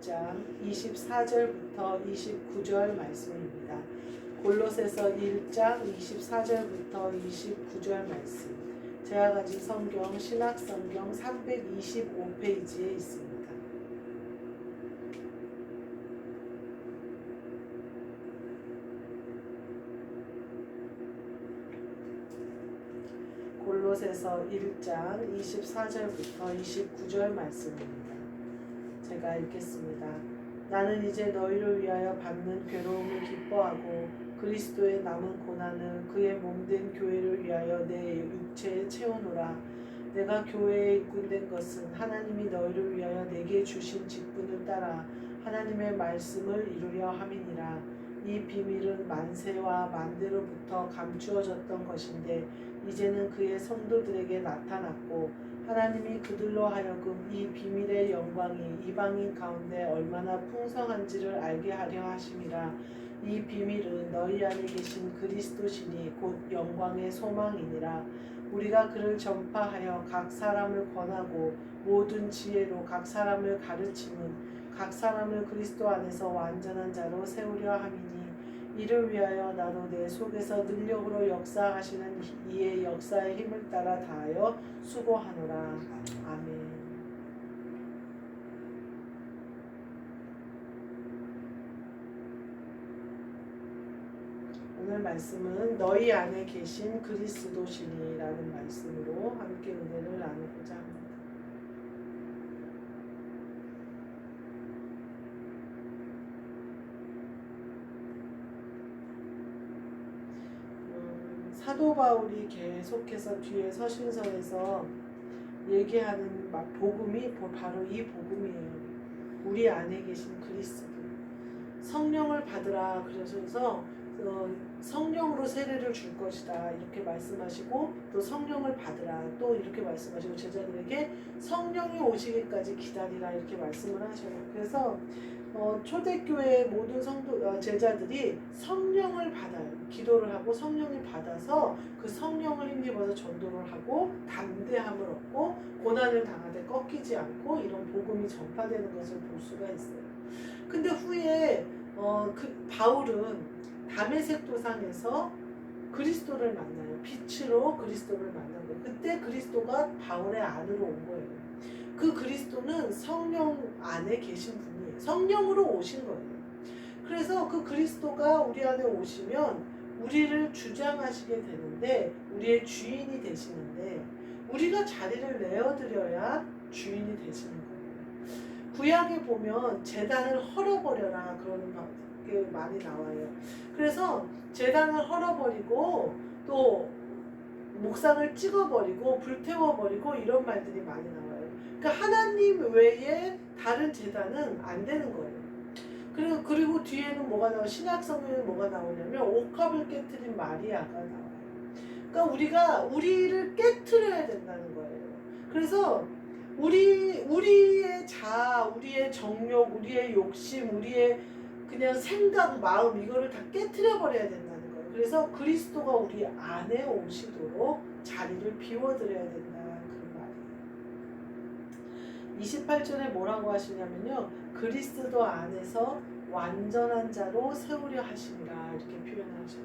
1장 24절부터 29절 말씀입니다. 골로새서 1장 24절부터 29절 말씀. 제가 가진 성경 신학성경 325페이지에 있습니다. 골로새서 1장 24절부터 29절 말씀입니다. 제가 읽겠습니다. 나는 이제 너희를 위하여 받는 괴로움을 기뻐하고 그리스도의 남은 고난을 그의 몸된 교회를 위하여 내 육체에 채우노라. 내가 교회에 입군된 것은 하나님이 너희를 위하여 내게 주신 직분을 따라 하나님의 말씀을 이루려 함이니라. 이 비밀은 만세와 만대로부터 감추어졌던 것인데 이제는 그의 성도들에게 나타났고 하나님이 그들로 하여금 이 비밀의 영광이 이방인 가운데 얼마나 풍성한지를 알게 하려 하심이라. 이 비밀은 너희 안에 계신 그리스도시니 곧 영광의 소망이니라. 우리가 그를 전파하여 각 사람을 권하고 모든 지혜로 각 사람을 가르침은 각 사람을 그리스도 안에서 완전한 자로 세우려 함이니 이를 위하여 나도 내 속에서 능력으로 역사하시는 이의 역사의 힘을 따라 다하여 수고하노라. 아멘. 오늘 말씀은 너희 안에 계신 그리스도시니라는 말씀으로 함께 은혜를 나누고자 합니다. 사도 바울이 계속해서 뒤에 서신서에서 얘기하는 복음이 바로 이 복음이에요. 우리 안에 계신 그리스도. 성령을 받으라 그러셔서 성령으로 세례를 줄 것이다 이렇게 말씀하시고 또 성령을 받으라 또 이렇게 말씀하시고 제자들에게 성령이 오시기까지 기다리라 이렇게 말씀을 하셔요. 그래서 초대교회의 모든 제자들이 성령을 받아요. 기도를 하고 성령을 받아서 그 성령을 힘입어서 전도를 하고 담대함을 얻고 고난을 당하되 꺾이지 않고 이런 복음이 전파되는 것을 볼 수가 있어요. 근데 후에 바울은 다메섹 도상에서 그리스도를 만나요. 빛으로 그리스도를 만난 거예요. 그때 그리스도가 바울의 안으로 온 거예요. 그 그리스도는 성령 안에 계신 분이에요. 성령으로 오신 거예요. 그래서 그 그리스도가 우리 안에 오시면 우리를 주장하시게 되는데 우리의 주인이 되시는데 우리가 자리를 내어드려야 주인이 되시는 거예요. 구약에 보면 제단을 헐어버려라 그러는 게 많이 나와요. 그래서 제단을 헐어버리고 또 목상을 찍어버리고 불태워버리고 이런 말들이 많이 나와요. 그러니까 하나님 외에 다른 제단은 안 되는 거예요. 그리고 뒤에는 뭐가 나와요? 신약성경에는 뭐가 나오냐면 옥합을 깨트린 마리아가 나와요. 그러니까 우리가 우리를 깨트려야 된다는 거예요. 그래서 우리의 자아, 우리의 정욕, 우리의 욕심, 우리의 그냥 생각, 마음 이거를 다 깨트려 버려야 된다는 거예요. 그래서 그리스도가 우리 안에 오시도록 자리를 비워드려야 된다는 그런 말이에요. 28절에 뭐라고 하시냐면요. 그리스도 안에서 완전한 자로 세우려 하심이라 이렇게 표현하셔요.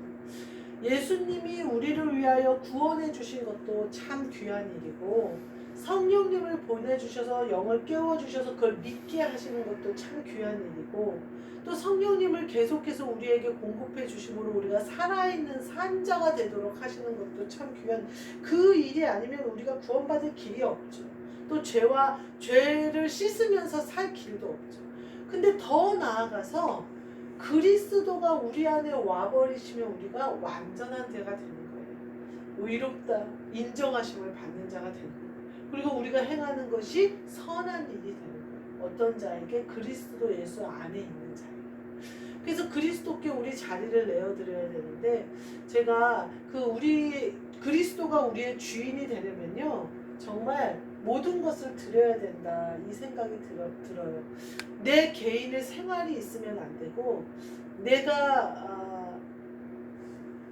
예수님이 우리를 위하여 구원해 주신 것도 참 귀한 일이고 성령님을 보내주셔서 영을 깨워주셔서 그걸 믿게 하시는 것도 참 귀한 일이고 또 성령님을 계속해서 우리에게 공급해 주심으로 우리가 살아있는 산자가 되도록 하시는 것도 참 귀한 그 일이 아니면 우리가 구원받을 길이 없죠. 또 죄를 씻으면서 살 길도 없죠. 근데 더 나아가서 그리스도가 우리 안에 와버리시면 우리가 완전한 자가 되는 거예요. 의롭다 인정하심을 받는 자가 되는 거예요. 그리고 우리가 행하는 것이 선한 일이 되는 거예요. 어떤 자에게? 그리스도 예수 안에 있는 자예요. 그래서 그리스도께 우리 자리를 내어드려야 되는데 제가 그리스도가 우리의 주인이 되려면요 정말 모든 것을 드려야 된다 이 생각이 들어요. 내 개인의 생활이 있으면 안 되고 내가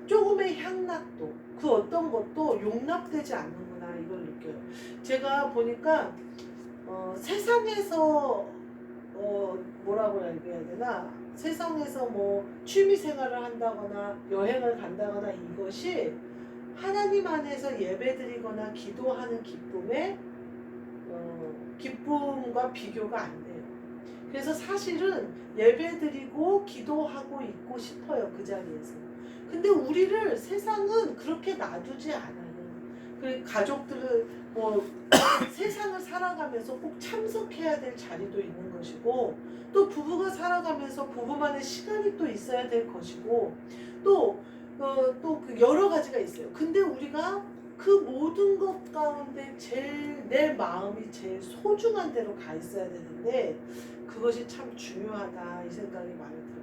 조금의 향락도 그 어떤 것도 용납되지 않는구나 이걸 느껴요. 제가 보니까 세상에서 뭐라고 얘기해야 되나, 세상에서 뭐 취미 생활을 한다거나 여행을 간다거나 이것이 하나님 안에서 예배드리거나 기도하는 기쁨과 비교가 안 돼요. 그래서 사실은 예배드리고 기도하고 있고 싶어요, 그 자리에서. 근데 우리를 세상은 그렇게 놔두지 않아요. 그 가족들은 뭐 세상을 살아가면서 꼭 참석해야 될 자리도 있는 것이고, 또 부부가 살아가면서 부부만의 시간이 또 있어야 될 것이고, 또 그 여러 가지가 있어요. 근데 우리가 그 모든 것 가운데 제일 내 마음이 제일 소중한 데로 가 있어야 되는데, 그것이 참 중요하다 이 생각이 많이 들어요.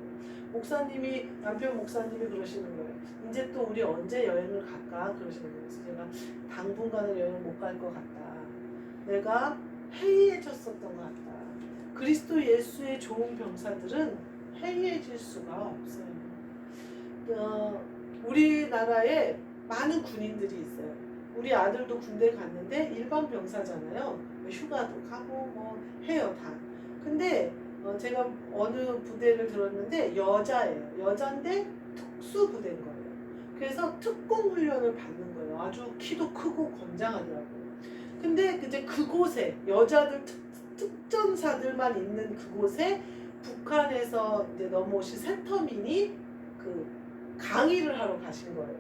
남편 목사님이 그러시는 거예요. 이제 또 우리 언제 여행을 갈까 그러시는 거예요. 그래서 제가 당분간은 여행을 못 갈 것 같다. 내가 해이해졌었던 것 같다. 그리스도 예수의 좋은 병사들은 해이해질 수가 없어요. 우리나라에 많은 군인들이 있어요. 우리 아들도 군대 갔는데 일반 병사잖아요. 휴가도 가고 뭐 해요 다. 근데 제가 어느 부대를 들었는데 여자예요. 여잔데 특수부대인 거예요. 그래서 특공 훈련을 받는 거예요. 아주 키도 크고 건장하더라고요. 근데 이제 그곳에 여자들 특전사들만 있는 그곳에 북한에서 이제 넘어오신 세터민이 그 강의를 하러 가신 거예요.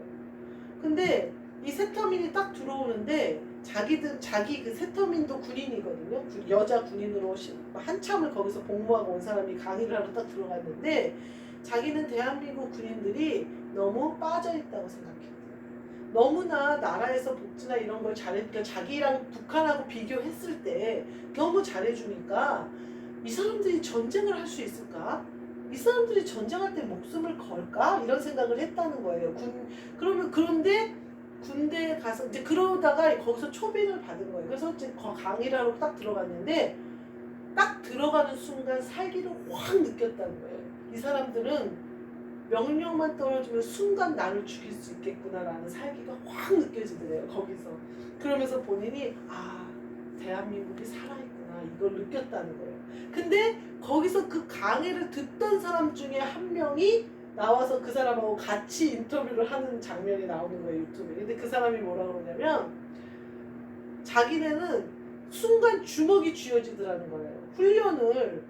근데 이 세터민이 딱 들어오는데 자기 그 세터민도 군인이거든요. 여자 군인으로 한참을 거기서 복무하고 온 사람이 강의를 하러 딱 들어갔는데, 자기는 대한민국 군인들이 너무 빠져있다고 생각해요. 너무나 나라에서 복지나 이런 걸 잘해주니까, 자기랑 북한하고 비교했을 때 너무 잘해주니까 이 사람들이 전쟁을 할 수 있을까? 이 사람들이 전쟁할 때 목숨을 걸까? 이런 생각을 했다는 거예요. 그런데 군대에 가서 이제 그러다가 거기서 초빙을 받은 거예요. 그래서 이제 강의를 하러 딱 들어갔는데, 딱 들어가는 순간 살기를 확 느꼈다는 거예요. 이 사람들은 명령만 떨어지면 순간 나를 죽일 수 있겠구나라는 살기가 확 느껴지더래요, 거기서. 그러면서 본인이 대한민국이 살아있구나 이걸 느꼈다는 거예요. 근데 거기서 그 강의를 듣던 사람 중에 한 명이 나와서 그 사람하고 같이 인터뷰를 하는 장면이 나오는 거예요, 유튜브에. 근데 그 사람이 뭐라고 그러냐면, 자기네는 순간 주먹이 쥐어지더라는 거예요. 훈련을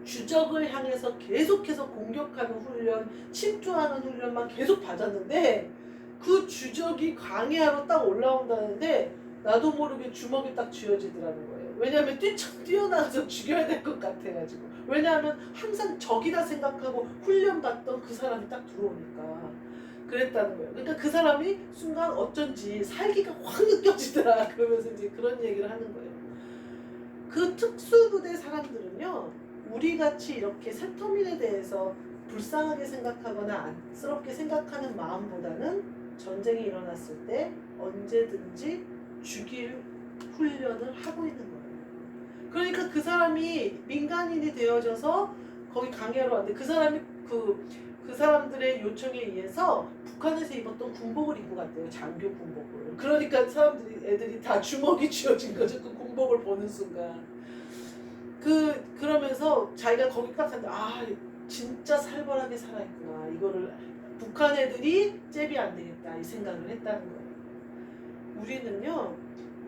주적을 향해서 계속해서 공격하는 훈련, 침투하는 훈련만 계속 받았는데, 그 주적이 강의하러 딱 올라온다는데 나도 모르게 주먹이 딱 쥐어지더라는 거예요. 왜냐하면 뛰어나가서 죽여야 될 것 같아가지고. 왜냐하면 항상 적이다 생각하고 훈련받던 그 사람이 딱 들어오니까 그랬다는 거예요. 그러니까 그 사람이 순간 어쩐지 살기가 확 느껴지더라 그러면서 이제 그런 얘기를 하는 거예요. 그 특수부대 사람들은요, 우리같이 이렇게 세터민에 대해서 불쌍하게 생각하거나 안쓰럽게 생각하는 마음보다는 전쟁이 일어났을 때 언제든지 죽일 훈련을 하고 있는 거예요. 그러니까 그 사람이 민간인이 되어져서 거기 강의하러 왔는데, 그 사람이 그 사람들의 요청에 의해서 북한에서 입었던 군복을 입고 갔대요. 장교 군복을. 그러니까 애들이 다 주먹이 쥐어진 거죠. 그 군복을 보는 순간. 그러면서 자기가 거기 딱 갔는데, 진짜 살벌하게 살아있구나. 이거를 북한 애들이 잽이 안 되겠다 이 생각을 했다는 거예요.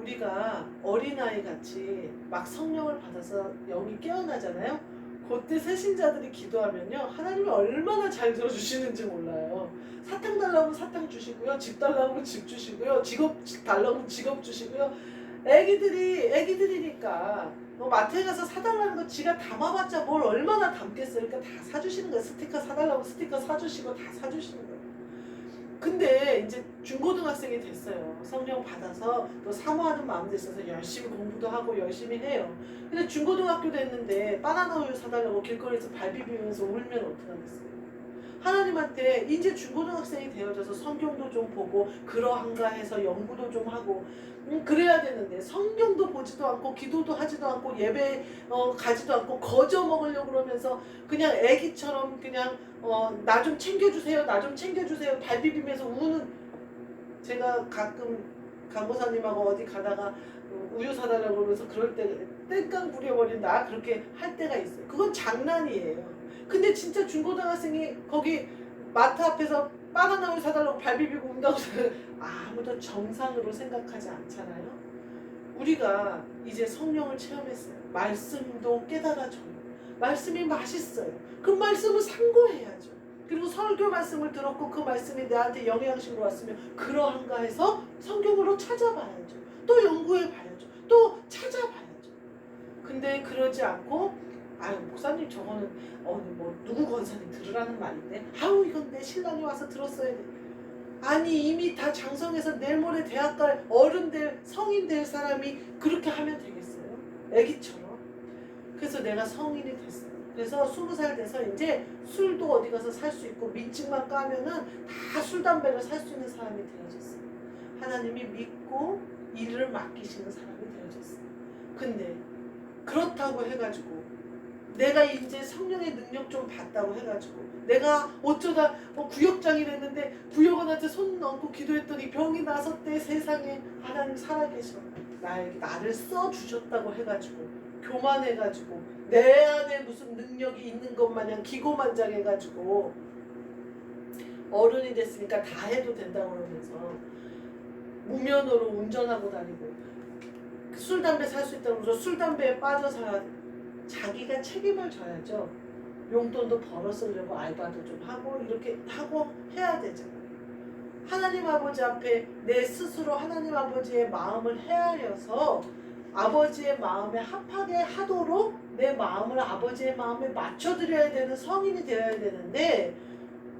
우리가 어린아이 같이 막 성령을 받아서 영이 깨어나잖아요. 그때 새신자들이 기도하면요, 하나님이 얼마나 잘 들어주시는지 몰라요. 사탕 달라면 사탕 주시고요, 집 달라면 집 주시고요, 직업 달라면 직업 주시고요. 애기들이니까 마트에 가서 사달라는 거 지가 담아봤자 뭘 얼마나 담겠어요. 그러니까 다 사주시는 거예요. 스티커 사달라고 스티커 사주시고 다 사주시는 거예요. 근데 이제 중고등학생이 됐어요. 성령 받아서 또 사모하는 마음도 있어서 열심히 공부도 하고 열심히 해요. 근데 중고등학교 됐는데 바나나 우유 사달라고 길거리에서 발 비비면서 울면 어떡하겠어요. 하나님한테 이제 중고등학생이 되어져서 성경도 좀 보고 그러한가 해서 연구도 좀 하고 그래야 되는데, 성경도 보지도 않고 기도도 하지도 않고 예배 가지도 않고 거저 먹으려고 그러면서 그냥 애기처럼 그냥 나 좀 챙겨주세요, 나 좀 챙겨주세요 발 비비면서 우는, 제가 가끔 간호사님하고 어디 가다가 우유 사달라고 그러면서 그럴 때 땡깡 부려버린다 그렇게 할 때가 있어요. 그건 장난이에요. 근데 진짜 중고등학생이 거기 마트 앞에서 바나나 우유 사달라고 발 비비고 운다고 아무도 정상으로 생각하지 않잖아요. 우리가 이제 성령을 체험했어요. 말씀도 깨달아져요. 말씀이 맛있어요. 그 말씀을 상고해야죠. 그리고 설교 말씀을 들었고 그 말씀이 나한테 영향식으로 왔으면 그러한가 해서 성경으로 찾아봐야죠. 또 연구해봐야죠. 또 찾아봐야죠. 근데 그러지 않고 아유 목사님 저거는 뭐 누구 권사님 들으라는 말인데 아우 이건 내 신랑이 와서 들었어야 돼. 아니 이미 다 장성해서 내일 모레 대학 갈 어른 될 성인 될 사람이 그렇게 하면 되겠어요? 애기처럼. 그래서 내가 성인이 됐어요. 그래서 20살 돼서 이제 술도 어디 가서 살 수 있고 민증만 까면은 다 술 담배를 살 수 있는 사람이 되어졌어요. 하나님이 믿고 일을 맡기시는 사람이 되어졌어요. 근데 그렇다고 해가지고 내가 이제 성령의 능력 좀 받다고 해가지고 내가 어쩌다 구역장이 됐는데 구역원한테 손 얹고 기도했더니 병이 나섰대. 세상에 하나님 살아계셔. 나를 써주셨다고 해가지고 교만해가지고 내 안에 무슨 능력이 있는 것 마냥 기고만장해가지고 어른이 됐으니까 다 해도 된다고 그러면서 무면허로 운전하고 다니고 술 담배 살 수 있다고 그러면서 술 담배에 빠져서 자기가 책임을 져야죠. 용돈도 벌어 쓰려고 알바도 좀 하고 이렇게 하고 해야 되잖아요. 하나님 아버지 앞에 내 스스로 하나님 아버지의 마음을 헤아려서 아버지의 마음에 합하게 하도록 내 마음을 아버지의 마음에 맞춰드려야 되는 성인이 되어야 되는데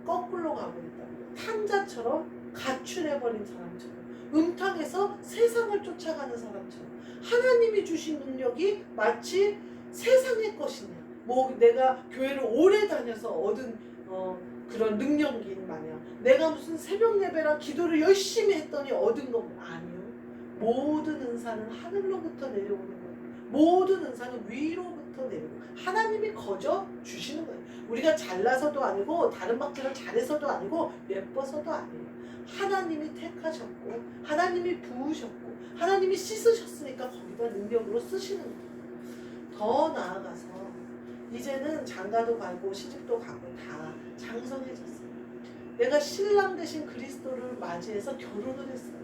거꾸로 가고 있다고요. 탕자처럼 가출해버린 사람처럼 음탕에서 세상을 쫓아가는 사람처럼 하나님이 주신 능력이 마치 세상의 것이냐 뭐 내가 교회를 오래 다녀서 얻은 그런 능력인 마냥 내가 무슨 새벽 예배랑 기도를 열심히 했더니 얻은 건 아니요. 모든 은사는 하늘로부터 내려오는 거예요. 모든 은사는 위로부터 내려오고 하나님이 거저 주시는 거예요. 우리가 잘나서도 아니고 다른 박자를 잘해서도 아니고 예뻐서도 아니에요. 하나님이 택하셨고 하나님이 부으셨고 하나님이 씻으셨으니까 거기다 능력으로 쓰시는 거예요. 더 나아가서 이제는 장가도 가고 시집도 가고 다 장성해졌어요. 내가 신랑 되신 그리스도를 맞이해서 결혼을 했어요.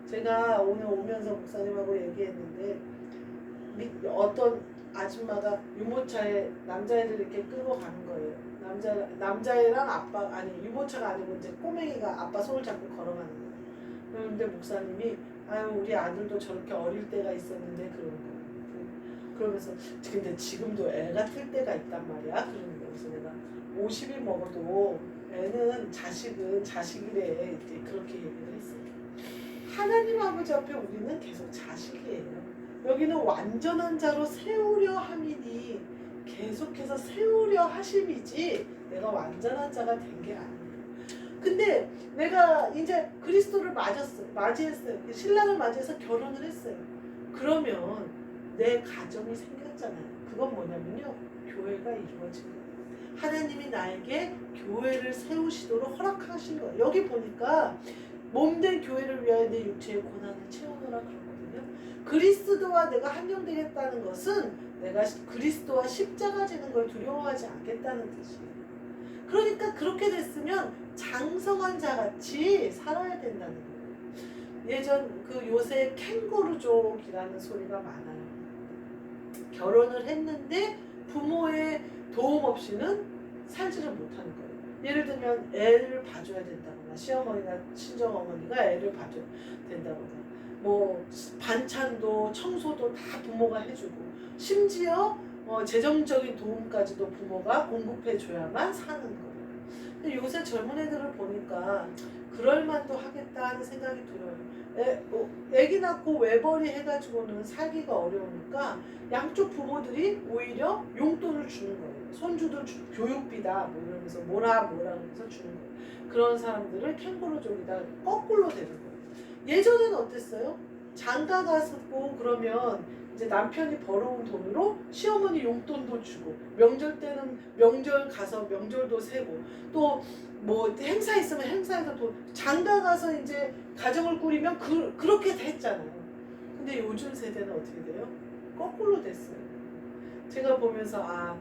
제가 오늘 오면서 목사님하고 얘기했는데 어떤 아줌마가 유모차에 남자애를 이렇게 끌고 가는 거예요. 남자애랑 아빠 아니 유모차가 아니고 이제 꼬맹이가 아빠 손을 잡고 걸어가는 거예요. 그런데 목사님이 아유 우리 아들도 저렇게 어릴 때가 있었는데 그러는 거예요. 그러면서 근데 지금도 애 같을 때가 있단 말이야. 그러는 거예요. 그래서 내가 50이 먹어도 애는 자식은 자식이래 이제 그렇게 얘기를 했어요. 하나님 아버지 앞에 우리는 계속 자식이에요. 여기는 완전한 자로 세우려 함이니 계속해서 세우려 하심이지 내가 완전한 자가 된 게 아니에요. 근데 내가 이제 그리스도를 맞이했어요. 신랑을 맞이해서 결혼을 했어요. 그러면 내 가정이 생겼잖아요. 그건 뭐냐면요. 교회가 이루어진 거예요. 하나님이 나에게 교회를 세우시도록 허락하신 거예요. 여기 보니까 몸된 교회를 위하여 내 육체의 고난을 채우노라 그러거든요. 그리스도와 내가 한영되겠다는 것은 내가 그리스도와 십자가 지는 걸 두려워하지 않겠다는 뜻이에요. 그러니까 그렇게 됐으면 장성한 자같이 살아야 된다는 거예요. 예전 그 요새 캥거루족이라는 소리가 많아요. 결혼을 했는데 부모의 도움 없이는 살지를 못하는 거예요. 예를 들면 애를 봐줘야 된다거나 시어머니나 친정어머니가 애를 봐줘야 된다거나 뭐 반찬도 청소도 다 부모가 해주고 심지어 재정적인 도움까지도 부모가 공급해줘야만 사는 거예요. 근데 요새 젊은 애들을 보니까 그럴만도 하겠다 하는 생각이 들어요. 애기 낳고 외벌이 해가지고는 살기가 어려우니까 양쪽 부모들이 오히려 용돈을 주는 거예요. 손주들 교육비다 뭐 이러면서 뭐라 하면서 주는 거예요. 그런 사람들을 캥거루족이다 거꾸로 되는 거예요. 예전에는 어땠어요? 장가 갔었고 그러면 이제 남편이 벌어온 돈으로 시어머니 용돈도 주고, 명절 때는 명절 가서 명절도 세고, 또 뭐 행사 있으면 행사에서 또 장가 가서 이제 가정을 꾸리면 그렇게 됐잖아요. 근데 요즘 세대는 어떻게 돼요? 거꾸로 됐어요. 제가 보면서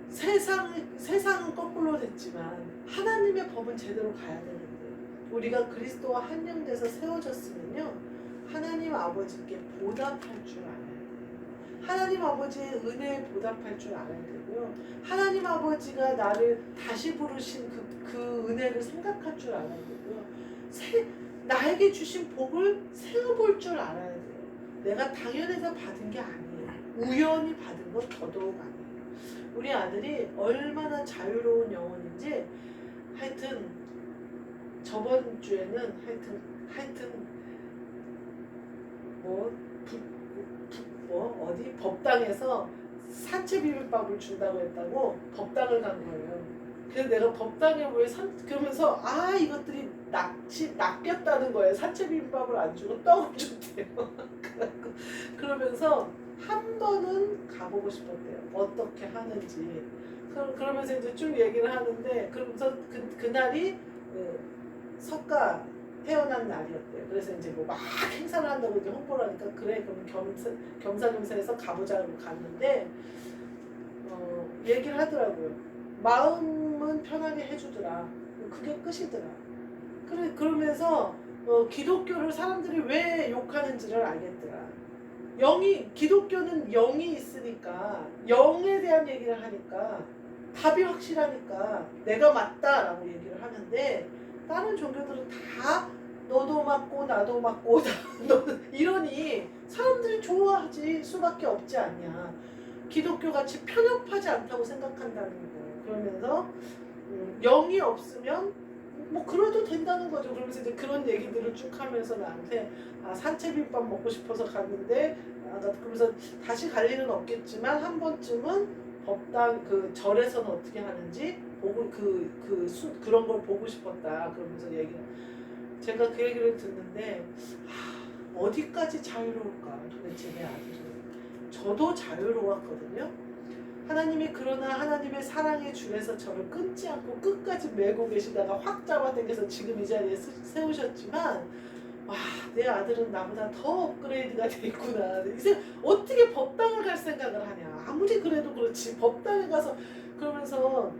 세상은 거꾸로 됐지만 하나님의 법은 제대로 가야 되는데, 우리가 그리스도와 한영돼서 세워졌으면요, 하나님 아버지께 보답할 줄 알아야 돼요. 하나님 아버지의 은혜에 보답할 줄 알아야 되고요. 하나님 아버지가 나를 다시 부르신 그 은혜를 생각할 줄 알아야 되고요. 나에게 주신 복을 세어볼 줄 알아야 돼요. 내가 당연해서 받은 게 아니에요. 우연히 받은 건 더더욱 아니에요. 우리 아들이 얼마나 자유로운 영혼인지, 하여튼 저번 주에는 하여튼 어디 법당에서 산채 비빔밥을 준다고 했다고 법당을 간 거예요. 그래서 내가 법당에 그러면서 이것들이 낚였다는 거예요. 산채 비빔밥을 안 주고 떡을 줬대요. 그러면서 한 번은 가보고 싶었대요. 어떻게 하는지. 그러면서 이제 쭉 얘기를 하는데, 그러면서 그날이 석가 태어난 날이었대요. 그래서 이제 뭐 막 행사를 한다고 이제 홍보를 하니까, 그래 그럼 겸사겸사해서 가보자고 갔는데, 얘기를 하더라고요. 마음은 편하게 해주더라. 그게 끝이더라. 그러면서 기독교를 사람들이 왜 욕하는지를 알겠더라. 기독교는 영이 있으니까, 영에 대한 얘기를 하니까 답이 확실하니까 내가 맞다라고 얘기를 하는데, 다른 종교들은 다 너도 맞고 나도 맞고 이러니 사람들이 좋아하지 수밖에 없지 않냐. 기독교 같이 편협하지 않다고 생각한다는 거예요. 그러면서 영이 없으면 뭐 그래도 된다는 거죠. 그러면서 이제 그런 얘기들을 쭉 하면서 나한테 산채비빔밥 먹고 싶어서 갔는데, 그러면서 다시 갈 일은 없겠지만 한 번쯤은 법당 절에서는 어떻게 하는지 보고 그런 걸 보고 싶었다. 그러면서 제가 그 얘기를 듣는데, 어디까지 자유로울까 도대체 내 아들은. 저도 자유로웠거든요. 그러나 하나님의 사랑의 줄에서 저를 끊지 않고 끝까지 메고 계시다가 확 잡아당겨서 지금 이 자리에 세우셨지만, 내 아들은 나보다 더 업그레이드가 돼 있구나. 이제 어떻게 법당을 갈 생각을 하냐. 아무리 그래도 그렇지, 법당에 가서. 그러면서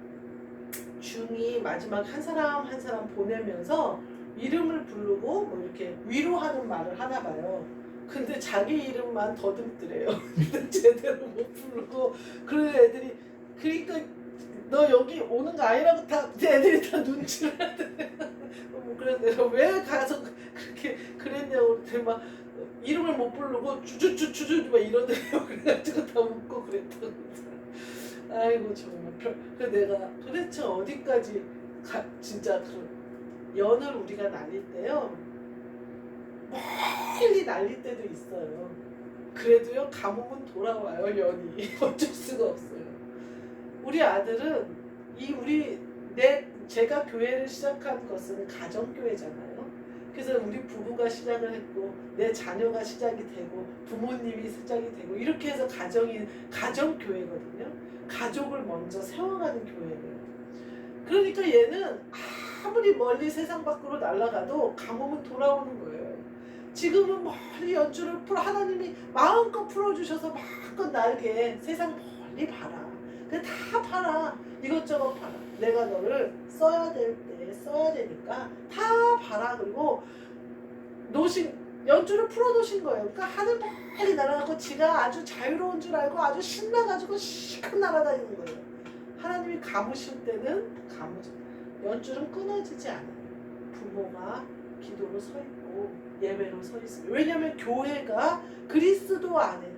중이 마지막 한 사람 한 사람 보내면서 이름을 부르고 뭐 이렇게 위로하는 말을 하나 봐요. 근데 자기 이름만 더듬더래요. 제대로 못 부르고. 그런 애들이, 그러니까 너 여기 오는 거 아니라고 애들이 다 눈치를 하더래요. 그래서 내가 왜 가서 그렇게 그랬냐고 그랬더니 막 이름을 못 부르고 주주주주주 막 이러더래요. 그래가지고 다 웃고 그랬다고. 아이고 정말. 그래서 내가 도대체 어디까지 진짜 연을 우리가 날릴 때요, 멀리 날릴 때도 있어요. 그래도요 가뭄은 돌아와요. 연이 어쩔 수가 없어요. 우리 아들은 제가 교회를 시작한 것은 가정교회잖아요. 그래서 우리 부부가 시작을 했고, 내 자녀가 시작이 되고, 부모님이 시작이 되고, 이렇게 해서 가정교회거든요. 가족을 먼저 세워가는 교회예요. 그러니까 얘는 아무리 멀리 세상 밖으로 날아가도 가뭄은 돌아오는 거예요. 지금은 멀리 연주를 하나님이 마음껏 풀어주셔서 마음껏 날게 세상 멀리 봐라. 그냥 다 봐라. 이것저것 봐라. 내가 너를 써야 될 때 써야 되니까 다 봐라. 그리고 연주를 풀어놓으신 거예요. 그러니까 하늘 멀리 날아가고 지가 아주 자유로운 줄 알고 아주 신나가지고 실컷 날아다니는 거예요. 하나님이 감으실 때는 연줄은 끊어지지 않아요. 부모가 기도로 서 있고 예배로 서 있습니다. 왜냐하면 교회가 그리스도 안에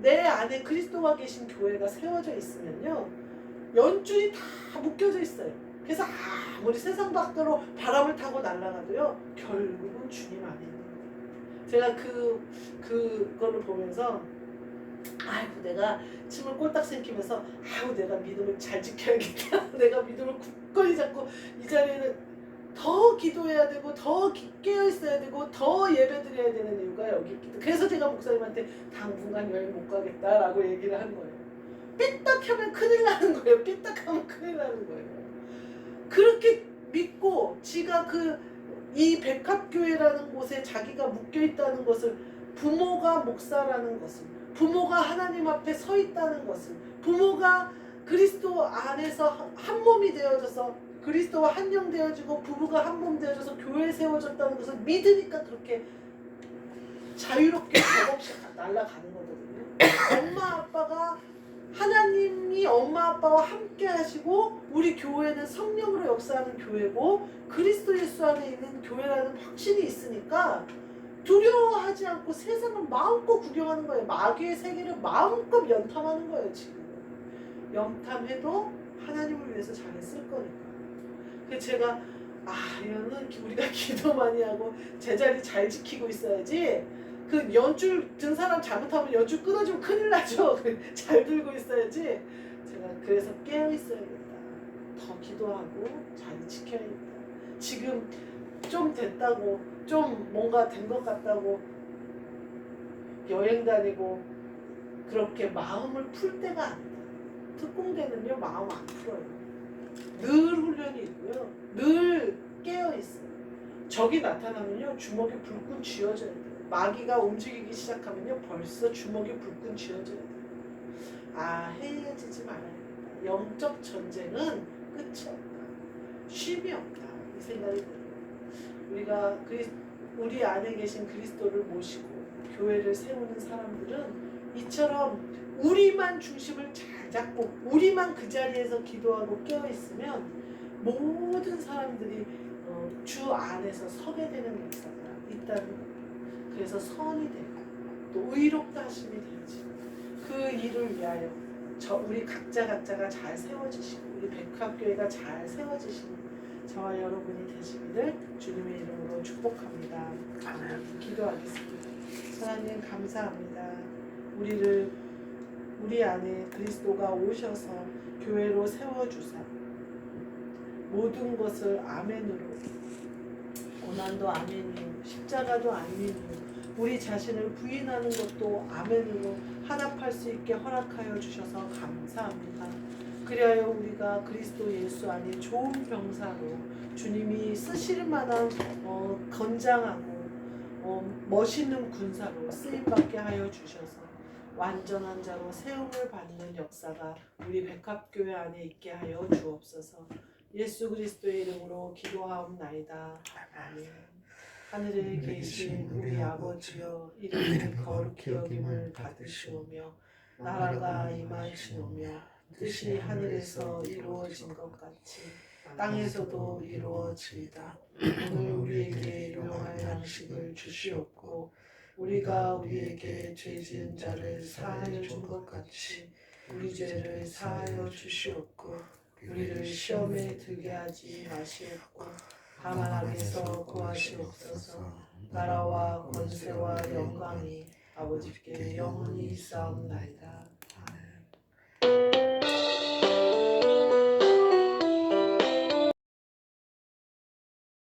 내 안에 그리스도가 계신 교회가 세워져 있으면요, 연줄이 다 묶여져 있어요. 그래서 아무리 세상 밖으로 바람을 타고 날아가도요, 결국은 주님 안에 있는 거예요. 제가 그거를 보면서 아이고, 내가 침을 꼴딱 삼키면서 아이고, 내가 믿음을 잘 지켜야겠다. 내가 믿음을 굳건히 잡고 이 자리에는 더 기도해야 되고 더 깨어 있어야 되고 더 예배드려야 되는 이유가 여기 있기. 그래서 제가 목사님한테 당분간 여행 못 가겠다라고 얘기를 한 거예요. 삐딱하면 큰일 나는 거예요. 삐딱하면 큰일 나는 거예요. 그렇게 믿고 지가 이 백합교회라는 곳에 자기가 묶여 있다는 것을, 부모가 목사라는 것을, 부모가 하나님 앞에 서 있다는 것을, 부모가 그리스도 안에서 한 몸이 되어져서 그리스도와 한영 되어지고 부부가 한 몸 되어져서 교회에 세워졌다는 것을 믿으니까 그렇게 자유롭게 겁 없이 날아가는 거거든요. 엄마 아빠가, 하나님이 엄마 아빠와 함께 하시고 우리 교회는 성령으로 역사하는 교회고 그리스도 예수 안에 있는 교회라는 확신이 있으니까 두려워하지 않고 세상을 마음껏 구경하는 거예요. 마귀의 세계를 마음껏 연탐하는 거예요. 지금 연탐해도 하나님을 위해서 잘 쓸 거니까. 그래서 제가 이거는 우리가 기도 많이 하고 제자리 잘 지키고 있어야지, 그 연줄 든 사람 잘못하면 연줄 끊어지면 큰일 나죠. 잘 들고 있어야지. 제가 그래서 깨어 있어야겠다. 더 기도하고 잘 지켜야겠다. 지금 좀 됐다고, 좀 뭔가 된 것 같다고 여행 다니고 그렇게 마음을 풀 때가 아니다. 특공대는요 마음 안 풀어요. 늘 훈련이 있고요. 늘 깨어 있어요. 적이 나타나면요 주먹에 불끈 쥐어져야 돼요. 마귀가 움직이기 시작하면요 벌써 주먹에 불끈 쥐어져야 돼요. 해이해지지 말아야겠다. 영적 전쟁은 끝이 없다. 쉼이 없다. 이 생각이 들어요. 우리가 우리 안에 계신 그리스도를 모시고 교회를 세우는 사람들은 이처럼 우리만 중심을 잘 잡고 우리만 그 자리에서 기도하고 깨어있으면 모든 사람들이 주 안에서 서게 되는 역사가 있다는 거예요. 그래서 선이 되고 또 의롭다 하심이 되지. 그 일을 위하여 우리 각자가 잘 세워지시고 우리 백합교회가 잘 세워지시는 저와 여러분이 되시기를 주님의 이름으로 축복합니다. 아멘. 기도하겠습니다. 하나님 감사합니다. 우리 안에 그리스도가 오셔서 교회로 세워주사 모든 것을 아멘으로, 고난도 아멘이요 십자가도 아멘이요 우리 자신을 부인하는 것도 아멘으로 화답할 수 있게 허락하여 주셔서 감사합니다. 그리하여 우리가 그리스도 예수 안에 좋은 병사로 주님이 쓰실 만한 건장하고 멋있는 군사로 쓰임받게 하여 주셔서 완전한 자로 세움을 받는 역사가 우리 백합교회 안에 있게 하여 주옵소서. 예수 그리스도의 이름으로 기도하옵나이다. 아멘. 하늘에 계신 우리 아버지여, 이름이 거룩히 여김을 받으시오며 나라가 임하시오며 뜻이 하늘에서 이루어진 것 같이 땅에서도 이루어지이다. 오늘 우리에게 일용할 양식을 주시옵고 우리가 우리에게 죄 지은 자를 사하여 준 것 같이 우리 죄를 사하여 주시옵고 우리를 시험에 들게 하지 마시옵고 다만 악에서 구하시옵소서. 나라와 권세와 영광이 아버지께 영원히 있사옵나이다.